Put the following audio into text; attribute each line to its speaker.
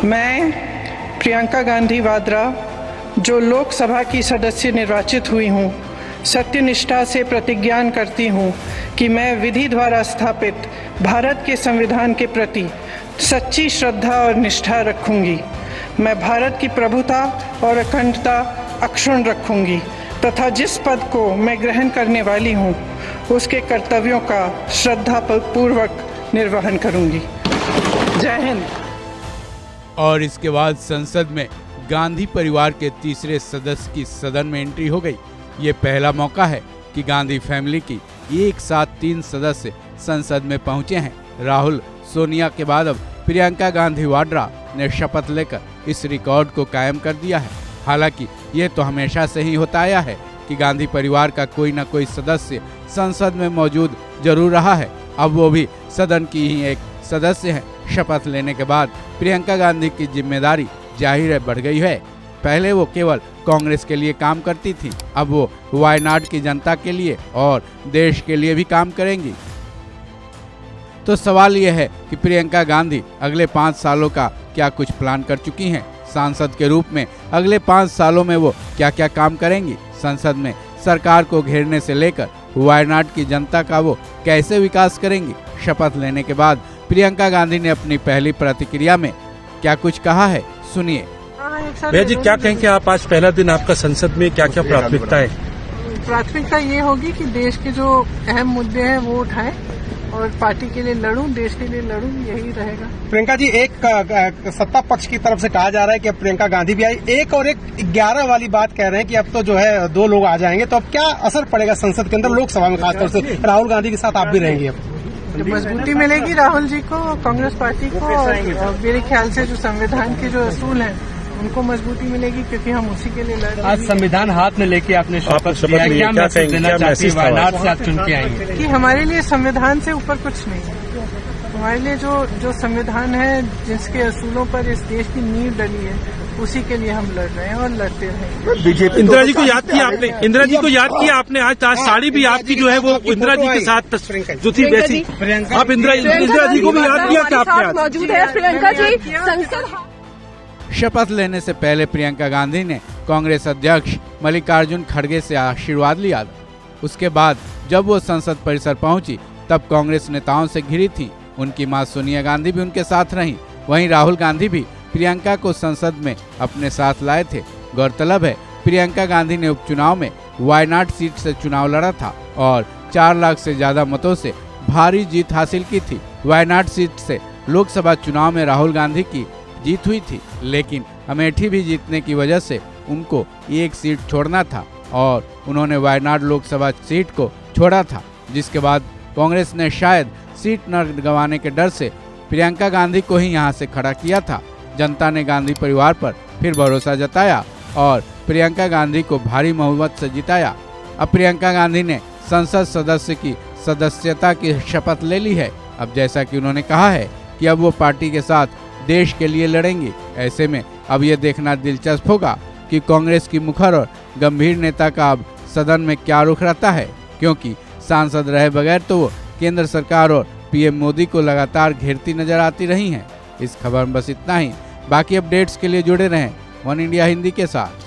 Speaker 1: मैं प्रियंका गांधी वाड्रा, जो लोकसभा की सदस्य निर्वाचित हुई हूँ, सत्यनिष्ठा से प्रतिज्ञा करती हूँ कि मैं विधि द्वारा स्थापित भारत के संविधान के प्रति सच्ची श्रद्धा और निष्ठा रखूँगी। मैं भारत की प्रभुता और अखंडता अक्षुण्ण रखूँगी तथा जिस पद को मैं ग्रहण करने वाली हूँ उसके कर्तव्यों का श्रद्धापूर्वक निर्वहन करूँगी। जय हिंद।
Speaker 2: और इसके बाद संसद में गांधी परिवार के तीसरे सदस्य की सदन में एंट्री हो गई। ये पहला मौका है कि गांधी फैमिली की एक साथ 3 सदस्य संसद में पहुंचे हैं। राहुल, सोनिया के बाद अब प्रियंका गांधी वाड्रा ने शपथ लेकर इस रिकॉर्ड को कायम कर दिया है। हालांकि ये तो हमेशा से ही होता आया है कि गांधी परिवार का कोई न कोई सदस्य संसद में मौजूद जरूर रहा है। अब वो भी सदन की ही एक सदस्य हैं। शपथ लेने के बाद प्रियंका गांधी की जिम्मेदारी जाहिर है बढ़ गई है। पहले वो केवल कांग्रेस के लिए काम करती थी, अब वो वायनाड की जनता के लिए और देश के लिए भी काम करेंगी। तो सवाल ये है कि प्रियंका गांधी अगले 5 सालों का क्या कुछ प्लान कर चुकी हैं? सांसद के रूप में अगले 5 सालों में वो क्या क्या काम करेंगी? संसद में सरकार को घेरने से लेकर वायनाड की जनता का वो कैसे विकास करेंगी? शपथ लेने के बाद प्रियंका गांधी ने अपनी पहली प्रतिक्रिया में क्या कुछ कहा है, सुनिए।
Speaker 3: भैया जी, क्या कहेंगे आप? आज पहला दिन आपका संसद में, क्या क्या प्राथमिकता है?
Speaker 1: प्राथमिकता ये होगी कि देश के जो अहम मुद्दे हैं वो उठाएं और पार्टी के लिए लड़ूं, देश के लिए लड़ूं, यही रहेगा।
Speaker 4: प्रियंका जी, एक सत्ता पक्ष की तरफ से कहा जा रहा है कि अब प्रियंका गांधी भी आई, एक और एक 11 वाली बात कह रहे हैं कि अब तो जो है 2 लोग आ जाएंगे, तो अब क्या असर पड़ेगा संसद के अंदर, लोकसभा में खासतौर से राहुल गांधी के साथ आप भी रहेंगे? अब
Speaker 1: जब मजबूती मिलेगी राहुल जी को, कांग्रेस पार्टी को, और मेरे ख्याल से जो संविधान के जो असूल हैं उनको मजबूती मिलेगी, क्योंकि हम उसी के लिए लड़ रहे हैं।
Speaker 4: आज संविधान हाथ में लेके आपने शपथ लिया, क्या मैसेज देना चाहती हैं? वायनाड से आप चुन के आएंगे
Speaker 1: कि हमारे लिए संविधान से ऊपर कुछ नहीं है। हमारे लिए जो संविधान है, जिसके असूलों पर इस देश की नींव डली है, उसी के लिए हम लड़ रहे हैं और लड़ते रहेंगे।
Speaker 3: बीजेपी इंदिरा जी को याद किया आपने, इंदिरा जी को याद किया आपने। आज साड़ी भी आपकी जो है वो इंदिरा जी के साथ जो थी वैसी, आप इंदिरा जी को भी याद किया क्या आपने?
Speaker 5: मौजूद है प्रियंका जी संसद।
Speaker 2: शपथ लेने से पहले प्रियंका गांधी ने कांग्रेस अध्यक्ष मल्लिकार्जुन खड़गे से आशीर्वाद लिया। उसके बाद जब वो संसद परिसर पहुंची तब कांग्रेस नेताओं से घिरी थी। उनकी मां सोनिया गांधी भी उनके साथ रहीं। वहीं राहुल गांधी भी प्रियंका को संसद में अपने साथ लाए थे। गौरतलब है, प्रियंका गांधी ने उपचुनाव में वायनाड सीट से चुनाव लड़ा था और 4 लाख से ज्यादा मतों से भारी जीत हासिल की थी। वायनाड सीट से लोकसभा चुनाव में राहुल गांधी की जीत हुई थी, लेकिन अमेठी भी जीतने की वजह से उनको एक सीट छोड़ना था और उन्होंने वायनाड लोकसभा सीट को छोड़ा था, जिसके बाद कांग्रेस ने शायद सीट न गंवाने के डर से प्रियंका गांधी को ही यहां से खड़ा किया था। जनता ने गांधी परिवार पर फिर भरोसा जताया और प्रियंका गांधी को भारी बहुमत से जिताया। अब प्रियंका गांधी ने संसद सदस्य की सदस्यता की शपथ ले ली है। अब जैसा कि उन्होंने कहा है कि अब वो पार्टी के साथ देश के लिए लड़ेंगी। ऐसे में अब ये देखना दिलचस्प होगा कि कांग्रेस की मुखर और गंभीर नेता का अब सदन में क्या रुख रहता है, क्योंकि सांसद रहे बगैर तो वो केंद्र सरकार और पीएम मोदी को लगातार घेरती नजर आती रही हैं। इस खबर में बस इतना ही। बाकी अपडेट्स के लिए जुड़े रहें वन इंडिया हिंदी के साथ।